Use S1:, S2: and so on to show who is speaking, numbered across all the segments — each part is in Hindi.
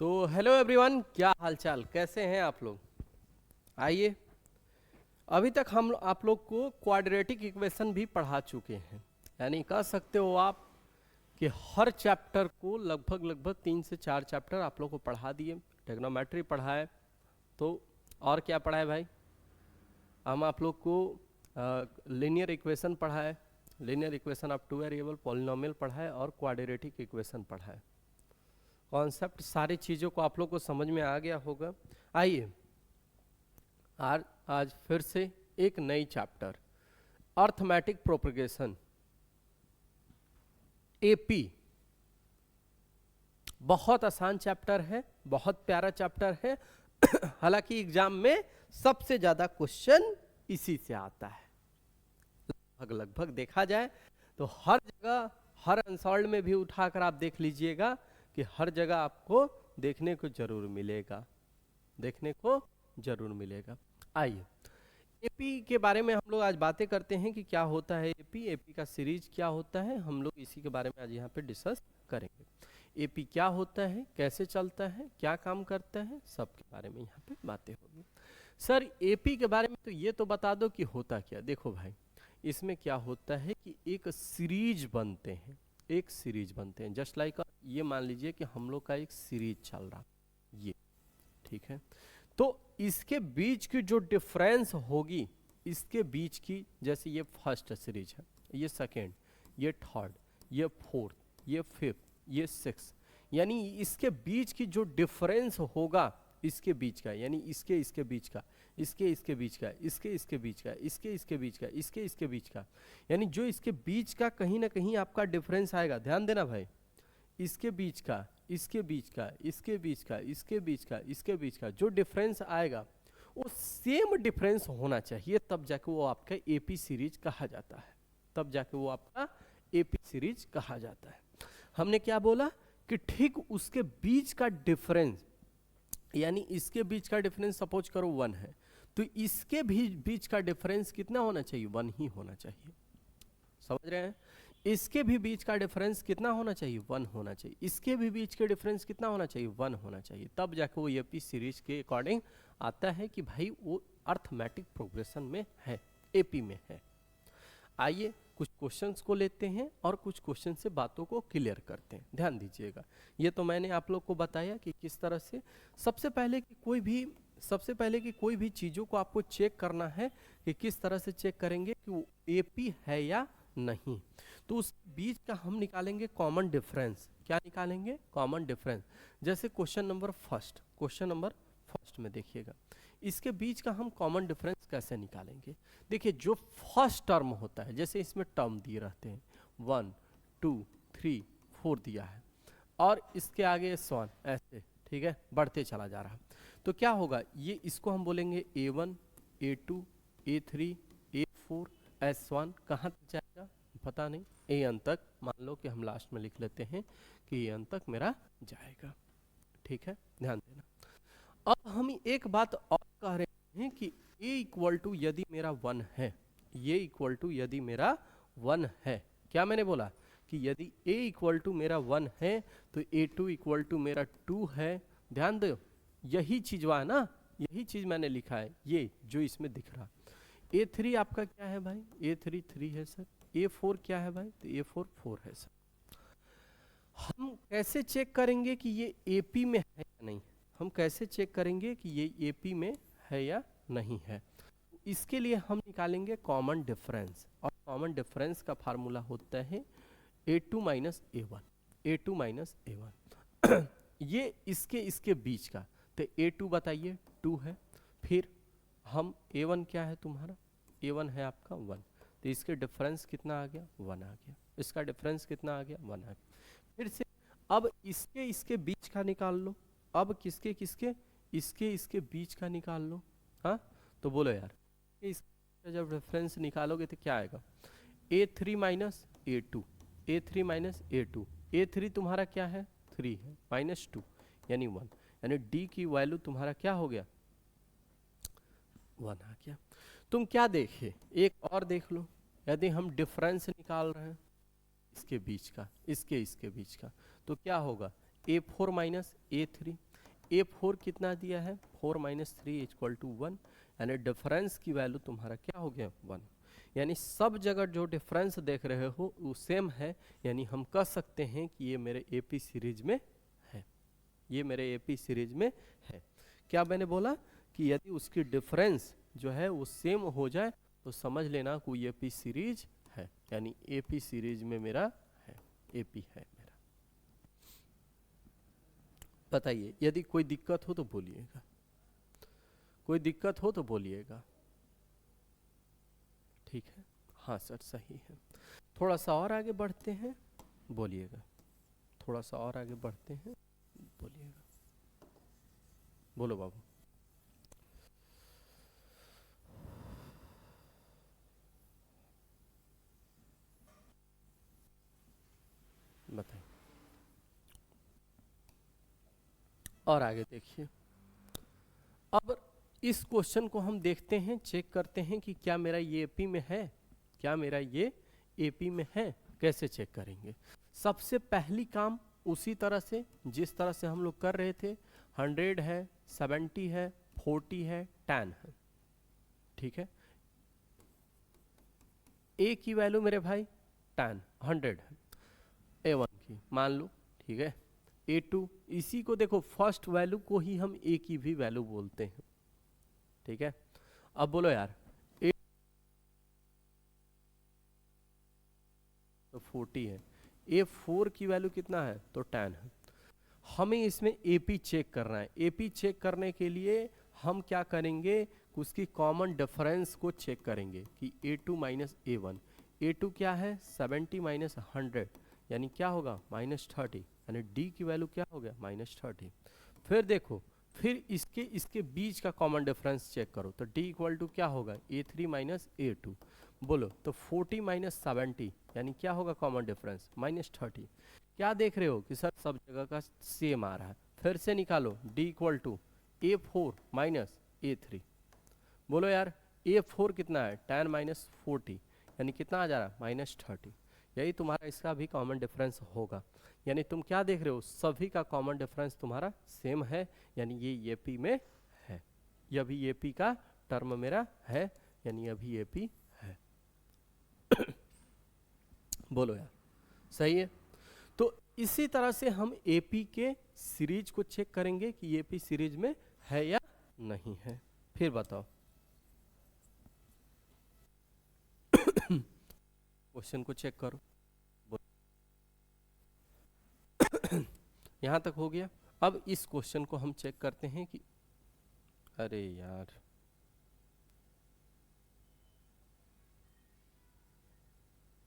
S1: तो हेलो एवरीवन, क्या हालचाल, कैसे हैं आप लोग। आइए, अभी तक हम आप लोग को क्वाड्रेटिक इक्वेशन भी पढ़ा चुके हैं। यानी कह सकते हो आप कि हर चैप्टर को लगभग 3 से 4 चैप्टर आप लोग को पढ़ा दिए। ट्रिग्नोमेट्री पढ़ाए तो और क्या पढ़ाए भाई, हम आप लोग को लीनियर इक्वेशन पढ़ाए, linear equation of two variable, polynomial पढ़ाए और क्वाड्रेटिक इक्वेशन पढ़ाए। कॉन्सेप्ट सारी चीज़ों को आप लोग को समझ में आ गया होगा। आइए आज फिर से एक नई चैप्टर अर्थमेटिक प्रोपगेशन एपी। बहुत आसान चैप्टर है, बहुत प्यारा चैप्टर है। हालांकि एग्जाम में सबसे ज्यादा क्वेश्चन इसी से आता है। लगभग देखा जाए तो हर जगह, हर अनसॉल्व में भी उठाकर आप देख लीजिएगा कि हर जगह आपको देखने को जरूर मिलेगा, देखने को जरूर मिलेगा। आइए एपी के बारे में हम लोग आज बातें करते हैं कि क्या होता है एपी, एपी का सीरीज क्या होता है, हम लोग इसी के बारे में आज यहाँ पे डिस्कस करेंगे। एपी क्या होता है, कैसे चलता है, क्या काम करता है, सब के बारे में यहाँ पे बातें होगी। सर एपी के बारे में तो ये तो बता दो कि होता क्या। देखो भाई, इसमें क्या होता है कि एक सीरीज बनते हैं, एक सीरीज बनते हैं। जस्ट लाइक ये मान लीजिए कि हम लोग का एक सीरीज चल रहा, ये ठीक है, तो इसके बीच की जो डिफरेंस होगी, इसके बीच की, जैसे ये फर्स्ट सीरीज है, ये सेकेंड, ये थर्ड, ये फोर्थ, ये फिफ्थ, ये सिक्स, यानी इसके बीच की जो डिफरेंस होगा, इसके बीच का, यानी इसके इसके बीच का, इसके इसके बीच का, इसके इसके बीच का, इसके इसके बीच का, इसके इसके बीच का, यानी जो इसके बीच का कहीं ना कहीं आपका डिफरेंस आएगा। ध्यान देना भाई, इसके बीच का, इसके बीच का, इसके बीच का, इसके बीच का, इसके बीच का जो डिफरेंस आएगा वो सेम डिफरेंस होना चाहिए, तब जाके वो आपका एपी सीरीज कहा जाता है, तब जाके वो आपका एपी सीरीज कहा जाता है। हमने क्या बोला कि ठीक उसके बीच का डिफरेंस, यानी इसके बीच का डिफरेंस सपोज करो 1 है, तो इसके भी बीच का डिफरेंस कितना होना चाहिए, 1 ही होना चाहिए। समझ रहे हैं, इसके भी बीच का डिफरेंस कितना होना चाहिए, 1 होना चाहिए। इसके भी बीच के डिफरेंस कितना होना चाहिए, 1 होना चाहिए, तब जाके वो एपी सीरीज के अकॉर्डिंग आता है कि भाई वो अर्थमेटिक प्रोग्रेशन में है, एपी में है। आइए कुछ क्वेश्चंस को लेते हैं और कुछ क्वेश्चन से बातों को क्लियर करते हैं। ध्यान दीजिएगा, ये तो मैंने आप लोग को बताया कि किस तरह से सबसे पहले कि कोई भी चीज़ों को आपको चेक करना है कि किस तरह से चेक करेंगे कि वो एपी है या नहीं। तो उस बीच का हम निकालेंगे कॉमन डिफरेंस। क्या निकालेंगे, कॉमन डिफरेंस। जैसे क्वेश्चन नंबर फर्स्ट में देखिएगा, इसके बीच का हम कॉमन डिफरेंस कैसे निकालेंगे। देखिए जो फर्स्ट टर्म होता है, जैसे इसमें टर्म दिए रहते हैं 1 2 3 4 दिया है, और इसके आगे S1 ऐसे, ठीक है, बढ़ते चला जा रहा है, तो क्या होगा, ये इसको हम बोलेंगे A1 A2 A3 A4 S1, कहाँ तक जाएगा पता नहीं, AN तक, मान लो कि हम लास्ट में लिख लेते हैं कि AN तक मेरा जाएगा। ठीक है, ध्यान देना। अब हम एक बात और कह रहे हैं कि A इक्वल टू यदि मेरा 1 है, ये इक्वल टू यदि मेरा 1 है, क्या मैंने बोला कि यदि A इक्वल टू मेरा 1 है तो A2 इक्वल टू मेरा 2 है। ध्यान दो, यही चीज हुआ है ना, यही चीज मैंने लिखा है, ये जो इसमें दिख रहा। A3 आपका क्या है भाई, A3 3 है सर। A4 क्या है भाई, तो A4 4 है सर। हम कैसे चेक करेंगे कि ये AP में है या नहीं, हम कैसे चेक करेंगे कि ये एपी में है या नहीं है। इसके लिए हम निकालेंगे कॉमन डिफरेंस, और कॉमन डिफरेंस का फार्मूला होता है A2 minus A1, A2 minus A1। ये इसके बीच का, तो A2 बताइए 2 है, फिर हम A1 क्या है तुम्हारा, A1 है आपका 1, तो इसके डिफरेंस कितना आ गया, 1 आ गया, इसका डिफरेंस कितना आ गया, 1 आ गया। फिर से अब इसके बीच का निकाल लो, अब किसके इसके बीच का निकाल लो। हाँ तो बोलो यार, इसका जब रेफरेंस निकालोगे तो क्या आएगा, A3 minus A2, A3 minus A2, A3 तुम्हारा क्या है 3 है, माइनस 2 यानी 1, यानी D की वैल्यू तुम्हारा क्या हो गया, 1 आ गया। तुम क्या देखे, एक और देख लो, यदि हम डिफरेंस निकाल रहे हैं इसके बीच का, इसके बीच का, तो क्या होगा A4 माइनस A3, A4 कितना दिया है, 4 माइनस 3 इक्वल टू 1, यानी डिफरेंस की वैल्यू तुम्हारा क्या हो गया, 1। यानी सब जगह जो डिफरेंस देख रहे हो वो सेम है, यानी हम कह सकते हैं कि ये मेरे एपी सीरीज में है, ये मेरे एपी सीरीज में है। क्या मैंने बोला कि यदि उसकी डिफरेंस जो है वो सेम हो जाए तो समझ लेना कोई एपी सीरीज है, यानी एपी सीरीज में मेरा है, एपी है मेरा। बताइए, यदि कोई दिक्कत हो तो बोलिएगा, कोई दिक्कत हो तो बोलिएगा। ठीक है, हाँ सर सही है। थोड़ा सा और आगे बढ़ते हैं, बोलिएगा, थोड़ा सा और आगे बढ़ते हैं, बोलिएगा, बोलो बाबू। बताइए, और आगे देखिए। अब इस क्वेश्चन को हम देखते हैं, चेक करते हैं कि क्या मेरा ये एपी में है, क्या मेरा ये एपी में है। कैसे चेक करेंगे? सबसे पहली काम उसी तरह से जिस तरह से हम लोग कर रहे थे, 100 है, 70 है, 40 है, 10 है। ठीक है, ए की वैल्यू मेरे भाई 10, 100 है, A1 की मान लो। ठीक है, A2, इसी को देखो फर्स्ट वैल्यू को ही हम ए की भी वैल्यू बोलते हैं। ठीक है, अब बोलो यार, ए तो 40 है, A4 की वैल्यू कितना है, तो 10 है। हमें इसमें एपी चेक करना है। एपी चेक करने के लिए हम क्या करेंगे, उसकी कॉमन डिफरेंस को चेक करेंगे कि A2 माइनस A1। A2 क्या है, 70 माइनस 100, यानी क्या होगा, -30, यानी D की वैल्यू क्या हो गया, -30। फिर देखो, फिर इसके बीच का कॉमन डिफरेंस चेक करो, तो D इक्वल टू क्या होगा, A3 माइनस A2। बोलो तो 40 माइनस 70, यानी क्या होगा कॉमन डिफरेंस, -30। क्या देख रहे हो कि सर सब जगह का सेम आ रहा है। फिर से निकालो, D equal to A4 minus A3। बोलो यार, A4 कितना है, 10 माइनस 40, यानी कितना आ जा रहा है, -30। यही तुम्हारा इसका भी कॉमन डिफरेंस होगा। यानी तुम क्या देख रहे हो, सभी का कॉमन डिफरेंस तुम्हारा सेम है, यानी ये एपी में है। यह भी एपी का टर्म मेरा है, यानी अभी एपी है। बोलो यार, सही है। तो इसी तरह से हम एपी के सीरीज को चेक करेंगे कि एपी सीरीज में है या नहीं है। फिर बताओ, क्वेश्चन को चेक करो। यहां तक हो गया। अब इस क्वेश्चन को हम चेक करते हैं कि, अरे यार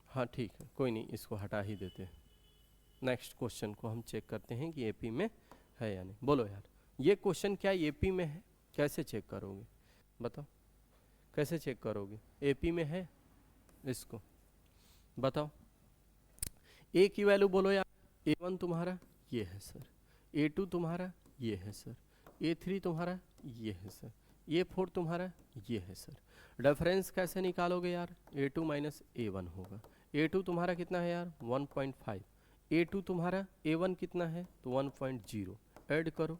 S1: हाँ ठीक है, कोई नहीं, इसको हटा ही देते हैं। नेक्स्ट क्वेश्चन को हम चेक करते हैं कि एपी में है या नहीं। बोलो यार, ये क्वेश्चन क्या एपी में है, कैसे चेक करोगे, बताओ कैसे चेक करोगे, एपी में है, इसको बताओ। ए की वैल्यू बोलो यार, A1 तुम्हारा ये है सर, A2 तुम्हारा ये है सर, A3 तुम्हारा ये है सर, A4 तुम्हारा ये है सर। रेफरेंस कैसे निकालोगे यार, A2 माइनस A1 होगा। A2 तुम्हारा कितना है यार, 1.5। A2 तुम्हारा, A1 कितना है, तो 1.0। ऐड करो,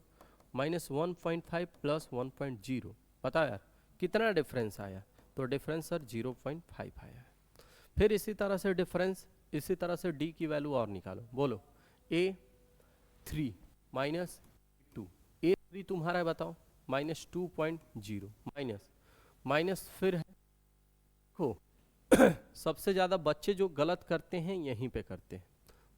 S1: -1.5 प्लस 1.0, पता यार कितना डिफरेंस आया, तो डिफरेंस सर 0.5 आया है। फिर इसी तरह से डिफरेंस, इसी तरह से D की वैल्यू और निकालो। बोलो, A3 माइनस 2, A3 तुम्हारा है बताओ, -2.0, माइनस फिर है। देखो सबसे ज़्यादा बच्चे जो गलत करते हैं यहीं पे करते हैं,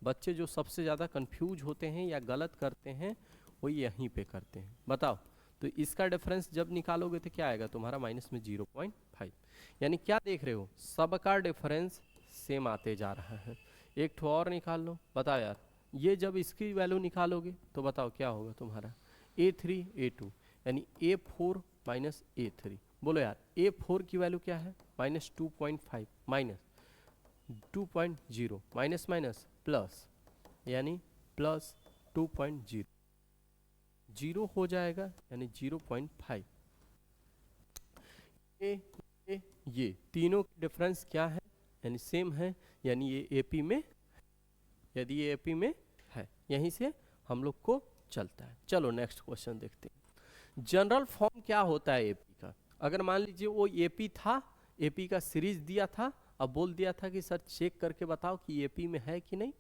S1: बच्चे जो सबसे ज़्यादा कंफ्यूज होते हैं या गलत करते हैं वो यहीं पे करते हैं। बताओ, तो इसका डिफरेंस जब निकालोगे तो क्या आएगा तुम्हारा, माइनस में 0.5। यानी क्या देख रहे हो, सबका डिफरेंस सेम आते जा रहा है। एक ठो और निकाल लो, बताओ यार, ये जब इसकी वैल्यू निकालोगे तो बताओ क्या होगा तुम्हारा, A3 A2, यानी A4 माइनस A3। बोलो यार, A4 की वैल्यू क्या है, -2.5, -2.0, माइनस माइनस प्लस, यानी +2.0, 0 हो जाएगा, यानी 0.5। ये तीनों की डिफरेंस क्या है, यानी सेम है, यानी ये एपी में, यदि ये एपी में है, यहीं से हम लोग को चलता है। चलो नेक्स्ट क्वेश्चन देखते हैं। जनरल फॉर्म क्या होता है एपी का? अगर मान लीजिए वो एपी था, एपी का सीरीज दिया था, अब बोल दिया था कि सर चेक करके बताओ कि एपी में है कि नहीं,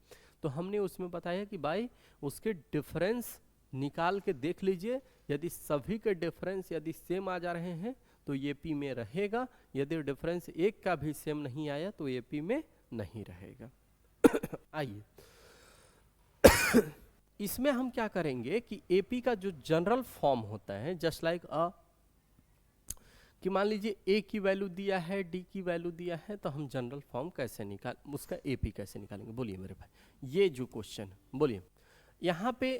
S1: तो हमने उसमें बताया कि भाई उसके डिफरेंस निकाल के देख लीजिए, यदि सभी के डिफरेंस यदि सेम आ जा रहे हैं तो एपी में रहेगा, यदि डिफरेंस एक का भी सेम नहीं आया तो एपी में नहीं रहेगा। आइए इसमें हम क्या करेंगे कि एपी का जो जनरल फॉर्म होता है, जस्ट लाइक अ, कि मान लीजिए ए की वैल्यू दिया है, डी की वैल्यू दिया है, तो हम जनरल फॉर्म कैसे निकाल, उसका एपी कैसे निकालेंगे? बोलिए मेरे भाई, ये जो क्वेश्चन बोलिए। यहाँ पे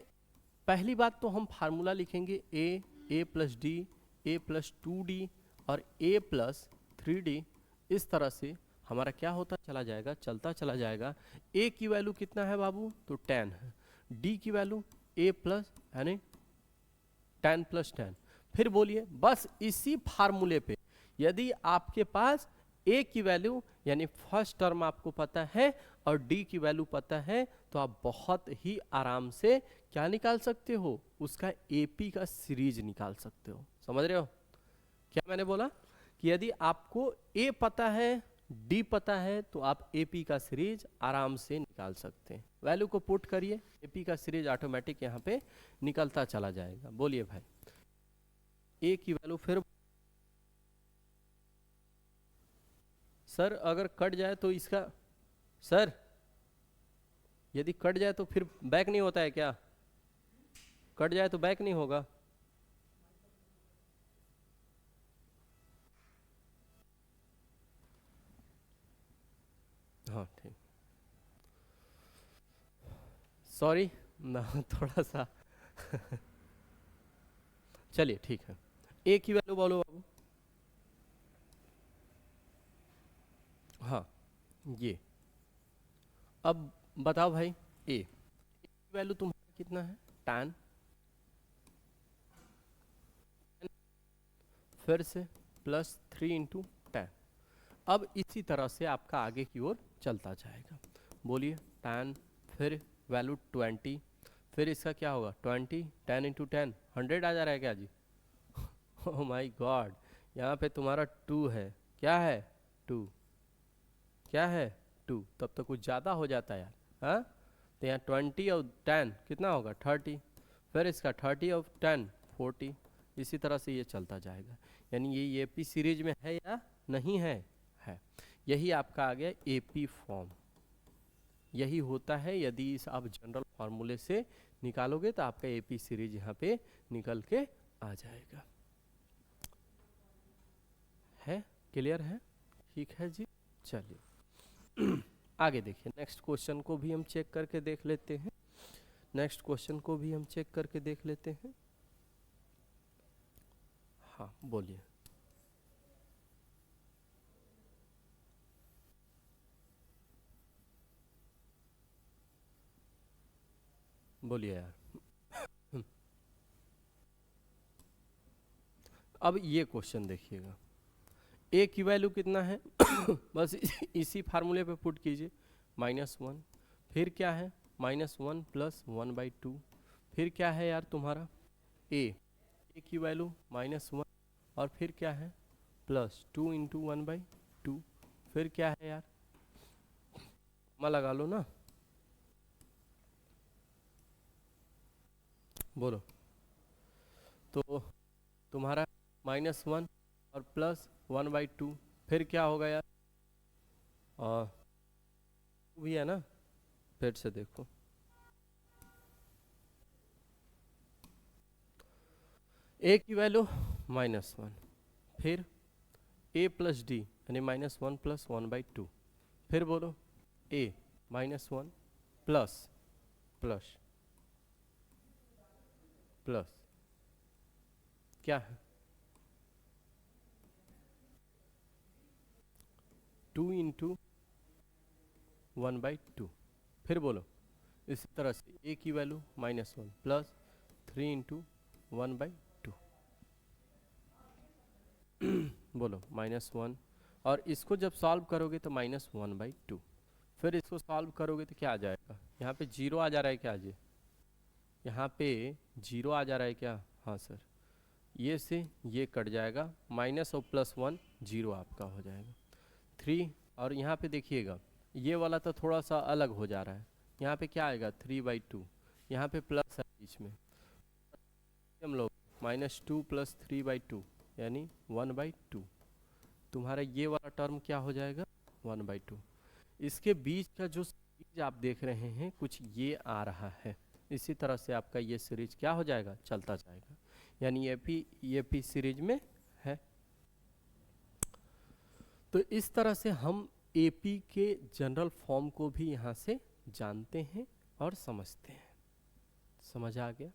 S1: पहली बात तो हम फार्मूला लिखेंगे ए plus D, A plus 2d और ए प्लस 3d। इस तरह से हमारा क्या होता चला जाएगा, चलता चला जाएगा। ए की वैल्यू कितना है बाबू? तो 10 है। डी की वैल्यू ए प्लस यानी 10 प्लस 10। फिर बोलिए बस इसी फार्मूले पे यदि आपके पास ए की वैल्यू यानी फर्स्ट टर्म आपको पता है और डी की वैल्यू पता है, तो आप बहुत ही आराम से क्या निकाल सकते हो, उसका एपी का सीरीज निकाल सकते हो। समझ रहे हो क्या मैंने बोला? कि यदि आपको ए पता है, डी पता है, तो आप एपी का सीरीज आराम से निकाल सकते हैं। वैल्यू को पुट करिए, एपी का सीरीज ऑटोमेटिक यहाँ पे निकलता चला जाएगा। बोलिए भाई ए की वैल्यू, फिर सर अगर कट जाए तो इसका, सर यदि कट जाए तो फिर बैक नहीं होता है क्या? कट जाए तो बैक नहीं होगा? हाँ ठीक, सॉरी ना थोड़ा सा चलिए ठीक है। ए की वैल्यू बोलो बाबू। हाँ ये, अब बताओ भाई ए की वैल्यू तुम्हारा कितना है? 10, फिर से प्लस 3 इंटू 10। अब इसी तरह से आपका आगे की ओर चलता जाएगा। बोलिए 10, फिर वैल्यू 20, फिर इसका क्या होगा 20, 10 इंटू 10 100 आ जा रहा है क्या जी? ओह माय गॉड, यहाँ पे तुम्हारा 2 है, क्या है 2, क्या है 2, तब तो कुछ ज़्यादा हो जाता है यार। हाँ तो यहाँ 20 और 10 कितना होगा 30, फिर इसका 30 और 10 40, इसी तरह से ये चलता जाएगा। यानी ये एपी सीरीज में है या नहीं है? है। यही आपका आ गया एपी फॉर्म। यही होता है, यदि इस आप जनरल फार्मूले से निकालोगे तो आपका एपी सीरीज यहाँ पे निकल के आ जाएगा। है क्लियर है? ठीक है जी, चलिए आगे देखिए। नेक्स्ट क्वेश्चन को भी हम चेक करके देख लेते हैं। नेक्स्ट क्वेश्चन को भी हम चेक करके देख लेते हैं। हाँ बोलिए। बोलिए यार। अब ये क्वेश्चन देखिएगा, ए की वैल्यू कितना है? बस इसी फार्मूले पे पुट कीजिए, -1, फिर क्या है -1 प्लस 1/2, फिर क्या है यार तुम्हारा ए की वैल्यू -1 और फिर क्या है प्लस 2 इंटू 1/2, फिर क्या है यार, लगा लो ना, बोलो। तो तुम्हारा -1 और प्लस 1/2, फिर क्या होगा यार, भी है ना, फिर से देखो ए की वैल्यू -1, फिर ए प्लस डी यानी -1 प्लस 1/2, फिर बोलो ए -1 प्लस प्लस प्लस क्या है 2 इंटू 1/2, फिर बोलो इसी तरह से ए की वैल्यू -1 प्लस 3 इंटू 1/2, बोलो -1, और इसको जब सॉल्व करोगे तो -1/2, फिर इसको सॉल्व करोगे तो क्या आ जाएगा, यहाँ पे 0 आ जा रहा है क्या जी? यहाँ पे 0 आ जा रहा है क्या? हाँ सर, ये से ये कट जाएगा, माइनस और +1 0 आपका हो जाएगा 3। और यहाँ पे देखिएगा ये वाला तो थोड़ा सा अलग हो जा रहा है, यहाँ पे क्या आएगा 3/2, यहाँ पे प्लस है बीच में, हम लोग -2 + 3/2 यानी 1/2। तुम्हारा ये वाला टर्म क्या हो जाएगा 1/2। इसके बीच का जो सीरीज आप देख रहे हैं कुछ ये आ रहा है, इसी तरह से आपका ये सीरीज क्या हो जाएगा, चलता जाएगा, यानी ये पी सीरीज में है। तो इस तरह से हम एपी के जनरल फॉर्म को भी यहाँ से जानते हैं और समझते हैं। समझ आ गया?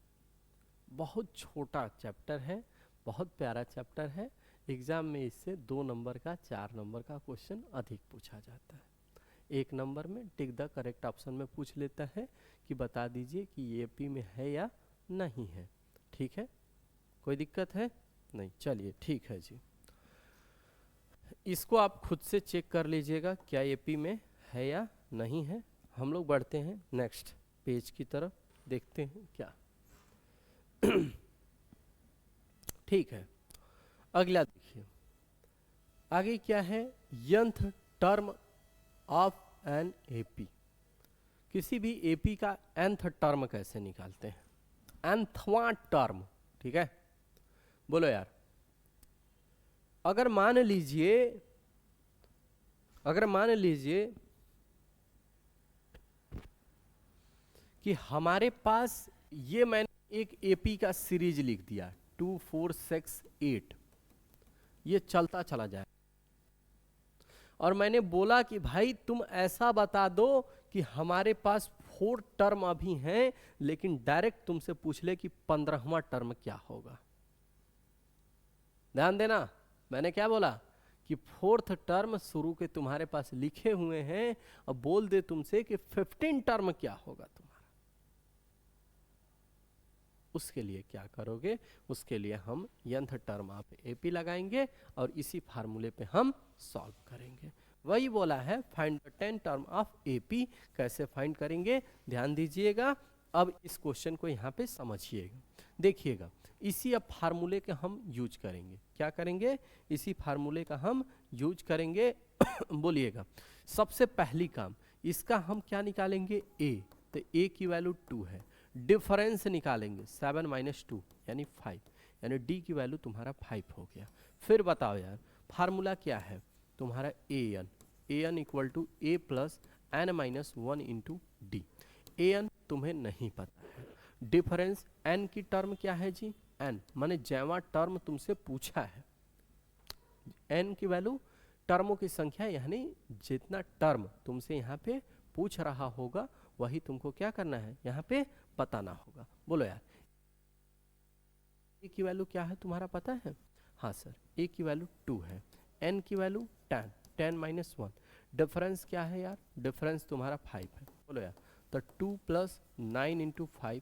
S1: बहुत छोटा चैप्टर है, बहुत प्यारा चैप्टर है। एग्जाम में इससे 2 नंबर का 4 नंबर का क्वेश्चन अधिक पूछा जाता है। 1 नंबर में टिक द करेक्ट ऑप्शन में पूछ लेता है कि बता दीजिए कि ये एपी में है या नहीं है। ठीक है, कोई दिक्कत है नहीं? चलिए ठीक है जी, इसको आप खुद से चेक कर लीजिएगा क्या एपी में है या नहीं है। हम लोग बढ़ते हैं नेक्स्ट पेज की तरफ, देखते हैं क्या। ठीक है, अगला देखिए आगे क्या है, nth term of an AP. किसी भी एपी का nth टर्म कैसे निकालते हैं, nthवां टर्म। ठीक है, बोलो यार। अगर मान लीजिए कि हमारे पास ये मैंने एक एपी का सीरीज लिख दिया 2 4 6 8, ये चलता चला जाए, और मैंने बोला कि भाई तुम ऐसा बता दो कि हमारे पास 4 टर्म अभी हैं, लेकिन डायरेक्ट तुमसे पूछ ले कि 15वां टर्म क्या होगा। ध्यान देना, मैंने क्या बोला कि 4th टर्म शुरू के तुम्हारे पास लिखे हुए हैं, और बोल दे तुमसे कि 15 टर्म क्या होगा तुम्हारा। उसके लिए क्या करोगे, उसके लिए हम यंथ टर्म ऑफ एपी लगाएंगे और इसी फार्मूले पे हम सॉल्व करेंगे। वही बोला है find the 10 term of AP. कैसे फाइंड करेंगे, ध्यान दीजिएगा। अब इस क्वेश्चन को यहाँ पे समझिएगा, देखिएगा। इसी अब फार्मूले के हम यूज करेंगे। क्या करेंगे, इसी फार्मूले का हम यूज करेंगे। बोलिएगा, सबसे पहली काम इसका हम क्या निकालेंगे, ए। तो ए की वैल्यू 2 है, डिफरेंस निकालेंगे 7 - 2 यानी 5, यानी डी की वैल्यू तुम्हारा 5 हो गया। फिर बताओ यार, फार्मूला क्या है तुम्हारा, A N equal to A plus N minus 1 into D. A N तुम्हें नहीं पता है, डिफरेंस एन की टर्म क्या है जी, एन माने जैवा टर्म तुमसे पूछा है, एन की वैल्यू टर्मों की संख्या, यानी जितना टर्म तुमसे यहाँ पे पूछ रहा होगा वही तुमको क्या करना है, यहाँ पे बताना होगा। बोलो यार, ए की वैल्यू क्या है तुम्हारा पता है? हाँ सर, ए की वैल्यू 2 है, एन की वैल्यू 10 माइनस 1, डिफरेंस क्या है यार, डिफरेंस तुम्हारा 5 है। बोलो यार, तो 2 + 9 इंटू 5,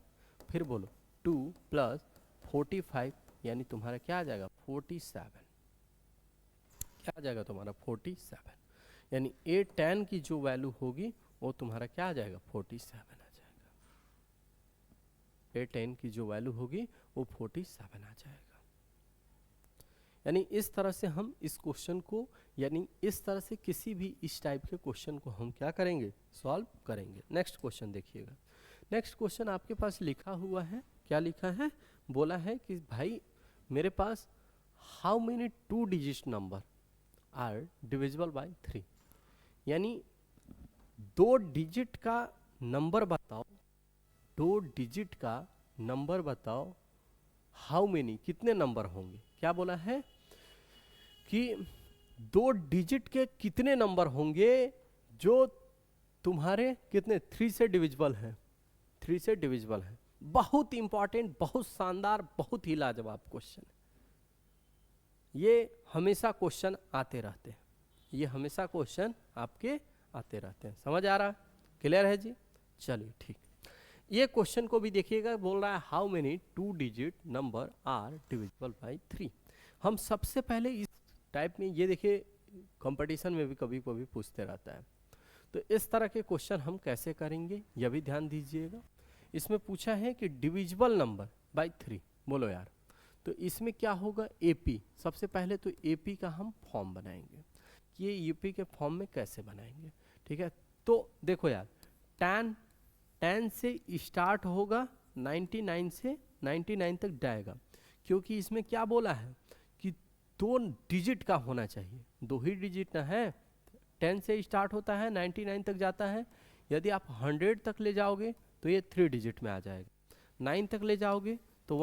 S1: फिर बोलो 2 + 45, यानी तुम्हारा क्या आ जाएगा 47। क्या आ जाएगा तुम्हारा 47, यानी A10 की जो वैल्यू होगी वो तुम्हारा क्या आ जाएगा 47 आ जाएगा। A10 की जो वैल्यू होगी वो 47 आ जाएगा। यानी इस तरह से हम इस क्वेश्चन को, यानी इस तरह से किसी भी इस टाइप के क्वेश्चन को हम क्या करेंगे, सॉल्व करेंगे। नेक्स्ट क्वेश्चन देखिएगा। नेक्स्ट क्वेश्चन आपके पास लिखा हुआ है, क्या लिखा है, बोला है कि भाई मेरे पास how many 2 digit number are divisible by 3, यानी 2 डिजिट का नंबर बताओ, 2 डिजिट का नंबर बताओ, हाउ मेनी कितने नंबर होंगे। क्या बोला है कि 2 डिजिट के कितने नंबर होंगे जो तुम्हारे कितने 3 से डिविजिबल है, 3 से डिविजिबल है। बहुत इंपॉर्टेंट, बहुत शानदार, बहुत ही लाजवाब क्वेश्चन है। ये हमेशा क्वेश्चन आते रहते हैं, ये हमेशा क्वेश्चन आपके आते रहते हैं। समझ आ रहा, क्लियर है जी? चलिए ठीक। ये क्वेश्चन को भी देखिएगा, बोल रहा है how many 2 digit number are divisible by 3। हम सबसे पहले इस टाइप में, ये देखिए कंपटीशन में भी कभी कभी पूछते रहता है, तो इस तरह के क्वेश्चन हम कैसे करेंगे यह भी ध्यान दीजिएगा। इसमें पूछा है कि डिविजिबल नंबर बाय 3, बोलो यार। तो इसमें क्या होगा, एपी। सबसे पहले तो एपी का हम फॉर्म बनाएंगे कि ये यूपी के फॉर्म में कैसे बनाएंगे, ठीक है। तो देखो यार, 10 से स्टार्ट होगा, 99 से 99 तक जाएगा, क्योंकि इसमें क्या बोला है कि 2 डिजिट का होना चाहिए, 2 ही डिजिट ना है। 10 से स्टार्ट होता है, 99 तक जाता है। यदि आप 100 तक ले जाओगे तो ये 3 डिजिट में आ जाएगा, 9 तक ले जाओगे तो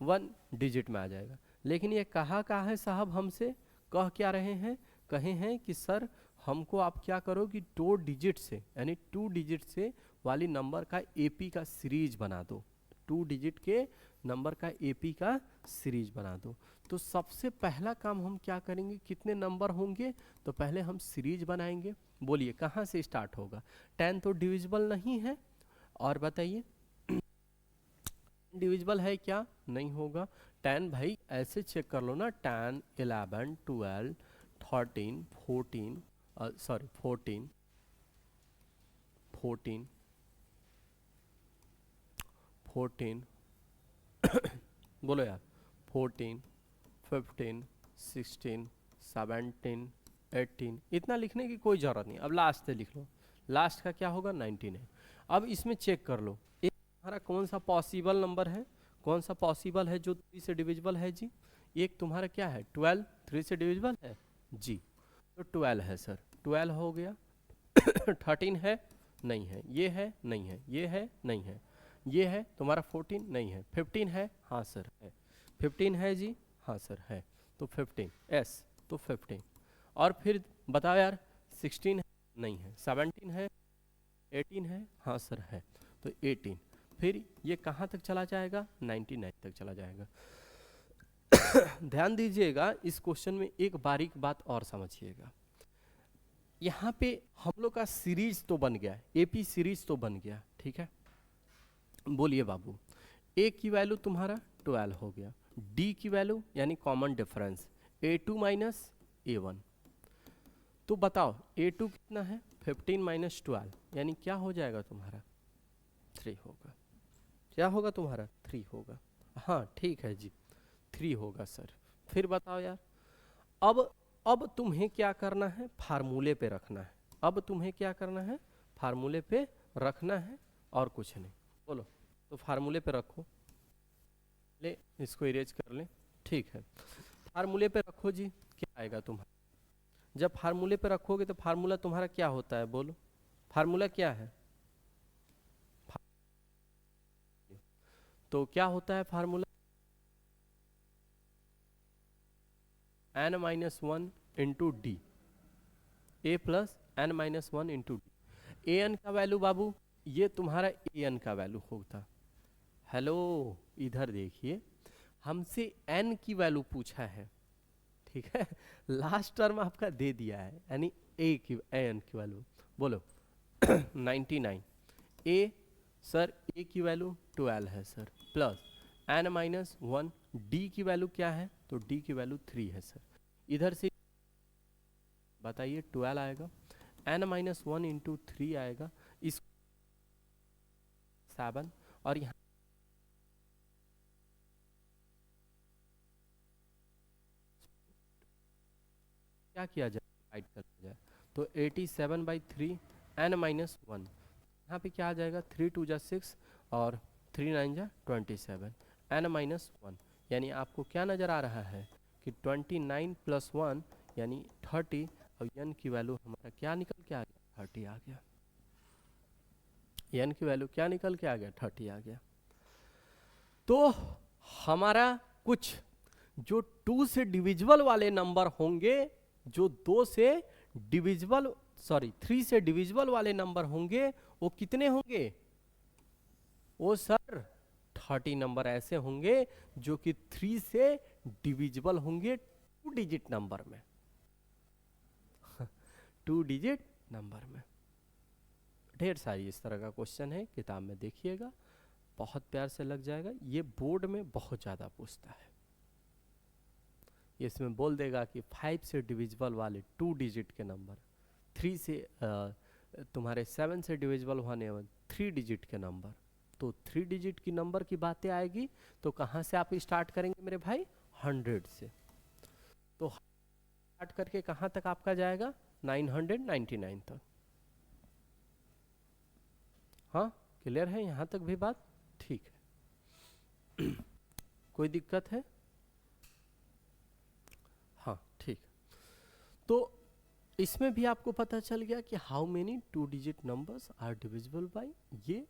S1: 1 डिजिट में आ जाएगा। लेकिन ये कहा है साहब, हमसे कह क्या रहे हैं, कहे हैं कि सर हमको आप क्या करो कि 2 डिजिट से, यानी 2 डिजिट से वाली नंबर का एपी का सीरीज बना दो, 2 डिजिट के नंबर का एपी का सीरीज बना दो। तो सबसे पहला काम हम क्या करेंगे, कितने नंबर होंगे, तो पहले हम सीरीज बनाएंगे। बोलिए कहाँ से स्टार्ट होगा, 10 तो डिविजिबल नहीं है, और बताइए डिविजिबल है क्या, नहीं होगा। 10 भाई ऐसे चेक कर लो ना, 10, 11, 12, 13, 14, सॉरी 14, 14, 14 बोलो यार, 14, 15, 16, 17, 18, इतना लिखने की कोई ज़रूरत नहीं। अब लास्ट से लिख लो, लास्ट का क्या होगा 99। अब इसमें चेक कर लो एक तुम्हारा कौन सा पॉसिबल नंबर है, कौन सा पॉसिबल है जो 3 से डिविजिबल है जी। एक तुम्हारा क्या है 12, 3 से डिविजिबल है जी, तो 12 है सर, 12 हो गया। 13 है, नहीं है, ये है, नहीं है, ये है, नहीं है, ये है तुम्हारा 14, नहीं है। 15 है, हाँ सर है, 15 है जी, हाँ सर है, तो 15 एस, तो 15। और फिर बताओ यार 16 है, नहीं है, 17 है, 18 है, हाँ सर है, तो 18। फिर ये कहाँ तक चला जाएगा, 99 तक चला जाएगा। ध्यान दीजिएगा, इस क्वेश्चन में एक बारीक बात और समझिएगा। यहाँ पे हम लोग का सीरीज तो बन गया, एपी सीरीज तो बन गया, ठीक है। बोलिए बाबू, ए की वैल्यू तुम्हारा 12 हो गया, डी की वैल्यू यानी common difference a2 minus a1। तो बताओ a2 कितना है, 15 माइनस 12, यानी क्या हो जाएगा तुम्हारा 3 होगा। क्या होगा तुम्हारा 3 होगा, हाँ ठीक है जी 3 होगा सर। फिर बताओ यार, अब तुम्हें क्या करना है, फार्मूले पे रखना है। अब तुम्हें क्या करना है, फार्मूले पे रखना है और कुछ नहीं। बोलो, तो फार्मूले पे रखो, ले इसको इरेज कर ले, ठीक है। फार्मूले पे रखो जी, क्या आएगा तुम्हारा, जब फार्मूले पे रखोगे तो फार्मूला तुम्हारा क्या होता है, बोलो फार्मूला क्या है। तो क्या होता है formula, n minus 1 into D, A plus N minus 1 into D. A N का वैल्यू बाबू, ये तुम्हारा ए एन का वैल्यू होता। हेलो इधर देखिए, हमसे n की वैल्यू पूछा है, ठीक है। लास्ट टर्म आपका दे दिया है, यानी एन की वैल्यू बोलो 99। ए सर ए की वैल्यू 12 है sir, plus n minus 1, D की वैल्यू क्या है, तो डी की वैल्यू 3 है सर। इधर से बताइए 12 आएगा, n माइनस 1 इंटू 3 आएगा, इस 7, और यहाँ क्या किया जाए, डिवाइड कर जाए, तो 87/3 n माइनस 1, यहाँ पे क्या आ जाएगा 3 2 जा 6 और 3 9 जा 27, n माइनस 1, यानी आपको क्या नज़र आ रहा है कि 29 प्लस 1 यानी 30, और n की वैल्यू हमारा क्या निकल के आ गया, 30 आ गया। n की वैल्यू क्या निकल के आ गया, 30 आ गया। तो हमारा कुछ जो 2 से डिविजिबल वाले नंबर होंगे, जो 2 से डिविजिबल, सॉरी 3 से डिविजिबल वाले नंबर होंगे, वो कितने होंगे, वो सर 30 नंबर ऐसे होंगे जो कि 3 से डिविजिबल होंगे 2 डिजिट नंबर में। 2 डिजिट नंबर में ढेर सारी इस तरह का क्वेश्चन है, किताब में देखिएगा, बहुत प्यार से लग जाएगा। ये बोर्ड में बहुत ज़्यादा पूछता है, इसमें बोल देगा कि 5 से डिविजिबल वाले 2 डिजिट के नंबर, 3 से तुम्हारे 7 से डिविजिबल होने वाले 3 डिजिट के नंबर, तो 3 डिजिट की नंबर की बातें आएगी तो कहाँ से आप स्टार्ट करेंगे मेरे भाई? 100 से। तो स्टार्ट करके कहाँ तक आपका जाएगा? 999 तक। हाँ, क्लियर है यहाँ तक भी बात? ठीक है। कोई दिक्कत है? हाँ ठीक। तो इसमें भी आपको पता चल गया कि how many 2 digit numbers are divisible by, ये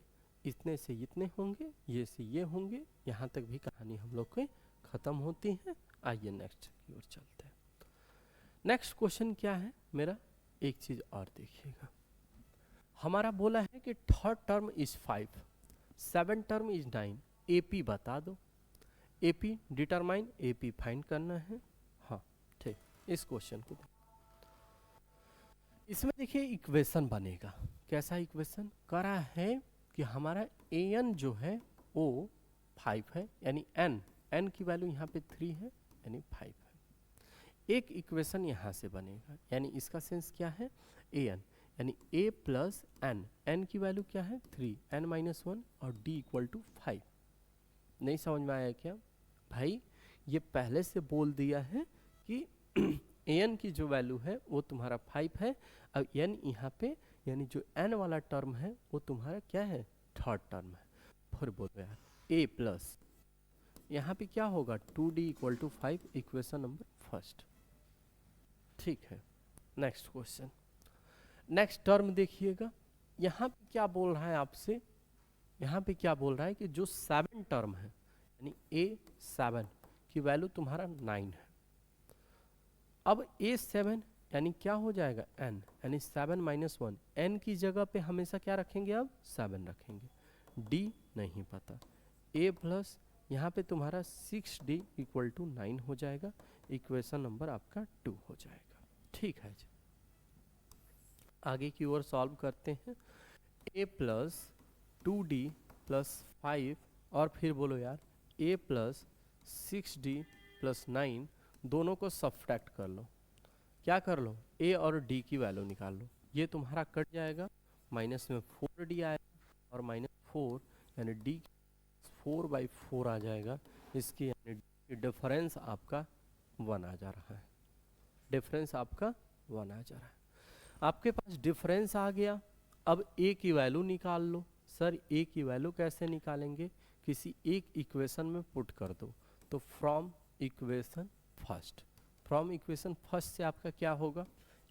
S1: इतने से इतने होंगे, ये से ये होंगे। यहाँ तक भी कहानी हम लोग के खत्म होती है। आइए नेक्स्ट की ओर चलते हैं। नेक्स्ट क्वेश्चन क्या है मेरा? एक चीज और देखिएगा, हमारा बोला है कि third term is 5, 7 term is 9, AP बता दो। एपी डिटरमाइन, एपी फाइंड करना है। हाँ ठीक, इस क्वेश्चन को इसमें देखिए इक्वेशन बनेगा। कैसा इक्वेशन करा है कि हमारा an जो है वो 5 है, यानी n की वैल्यू यहाँ पे 3 है, यानी 5 है। एक इक्वेशन यहाँ से बनेगा, यानी इसका सेंस क्या है? an यानी a प्लस n की वैल्यू क्या है? 3, n माइनस 1 और d इक्वल टू 5। नहीं समझ में आया क्या भाई? ये पहले से बोल दिया है कि an की जो वैल्यू है वो तुम्हारा 5 है। अब n यहाँ पे यानी जो n वाला टर्म है वो तुम्हारा क्या है? थर्ड टर्म है। फिर बोलो यार a प्लस यहाँ पे क्या होगा? 2d equal to 5, equation number first. ठीक है, नेक्स्ट क्वेश्चन। नेक्स्ट टर्म देखिएगा, यहाँ पे क्या बोल रहा है आपसे? यहाँ पे क्या बोल रहा है कि जो 7 टर्म है यानी a7 की वैल्यू तुम्हारा 9 है। अब a7 यानी क्या हो जाएगा? n यानी 7 माइनस 1, n की जगह पे हमेशा क्या रखेंगे? अब 7 रखेंगे। d नहीं पता। a प्लस यहाँ पे तुम्हारा 6d इक्वल टू 9 हो जाएगा। इक्वेशन नंबर आपका 2 हो जाएगा। ठीक है जी, आगे की ओर सॉल्व करते हैं। a प्लस 2d प्लस 5 और फिर बोलो यार a प्लस 6d प्लस 9, दोनों को सब्ट्रैक्ट कर लो। क्या कर लो? a और d की वैल्यू निकाल लो। ये तुम्हारा कट जाएगा, माइनस में 4d आएगा और माइनस 4 यानी d 4/4 आ जाएगा। इसकी यानी डिफरेंस आपका 1 आ जा रहा है। डिफरेंस आपका 1 आ जा रहा है। आपके पास डिफरेंस आ गया। अब a की वैल्यू निकाल लो। सर a की वैल्यू कैसे निकालेंगे? किसी एक इक्वेशन में पुट कर दो। तो from equation first, from equation first से आपका क्या होगा?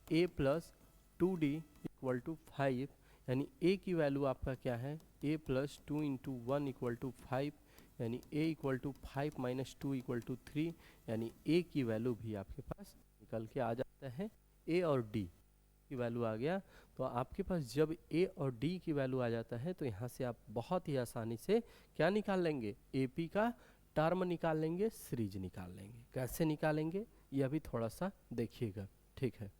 S1: a plus 2d equal to 5, यानी a की वैल्यू आपका क्या है? a plus 2 into 1 equal to 5, यानी a equal to 5 minus 2 equal to 3, यानी a की वैल्यू भी आपके पास निकल के आ जाता है। a और d की वैल्यू आ गया। तो आपके पास जब a और d की वैल्यू आ जाता है तो यहाँ से आप बहुत ही आसानी से क्या निकाल लेंगे? AP का टर्म निकाल लेंगे, सीरीज निकाल लेंगे। कैसे निकालेंगे यह भी थोड़ा सा देखिएगा। ठीक है,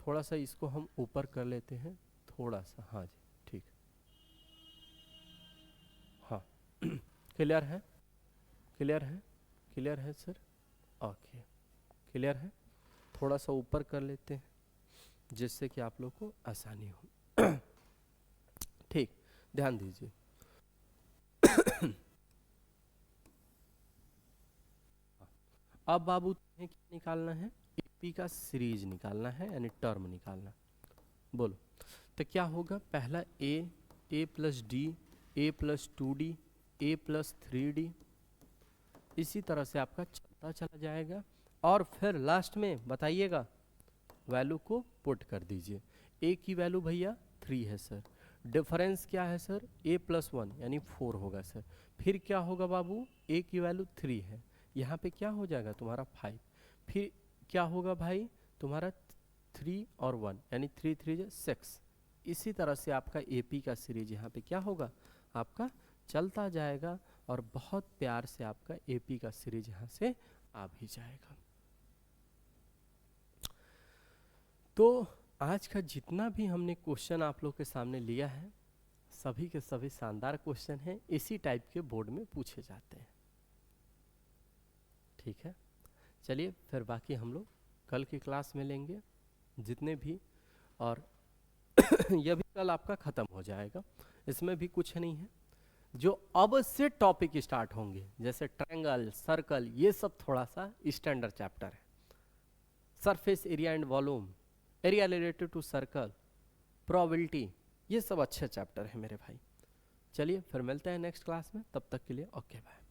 S1: थोड़ा सा इसको हम ऊपर कर लेते हैं, थोड़ा सा। हाँ जी ठीक, हाँ क्लियर है? क्लियर है? क्लियर है सर? ओके, क्लियर है। थोड़ा सा ऊपर कर लेते हैं जिससे कि आप लोग को आसानी हो। ठीक, ध्यान दीजिए। अब बाबू तुम्हें क्या निकालना है? एपी का सीरीज निकालना है, यानी टर्म निकालना। बोलो तो क्या होगा? पहला a plus D, a plus 2d, a plus 3d, इसी तरह से आपका चलता चला जाएगा। और फिर लास्ट में बताइएगा वैल्यू को पुट कर दीजिए। a की वैल्यू भैया 3 है सर, डिफरेंस क्या है सर? a प्लस 1 यानी 4 होगा सर। फिर क्या होगा बाबू? a की वैल्यू 3 है, यहाँ पे क्या हो जाएगा तुम्हारा 5। फिर क्या होगा भाई? तुम्हारा 3 और 1 यानी 3 3 6। इसी तरह से आपका AP का सीरीज यहाँ पे क्या होगा? आपका चलता जाएगा और बहुत प्यार से आपका AP का सीरीज यहाँ से आ भी जाएगा। तो आज का जितना भी हमने क्वेश्चन आप लोग के सामने लिया है, सभी के सभी शानदार क्वेश्चन हैं, इसी टाइप के बोर्ड में पूछे जाते हैं। ठीक है, चलिए फिर बाकी हम लोग कल की क्लास में लेंगे जितने भी, और यह भी कल आपका ख़त्म हो जाएगा, इसमें भी कुछ नहीं है। जो अब से टॉपिक स्टार्ट होंगे जैसे ट्रायंगल, सर्कल, ये सब थोड़ा सा स्टैंडर्ड चैप्टर है। Surface area and volume, area related to circle, probability, ये सब अच्छे चैप्टर है मेरे भाई। चलिए फिर मिलते हैं नेक्स्ट क्लास में, तब तक के लिए ओके बाय।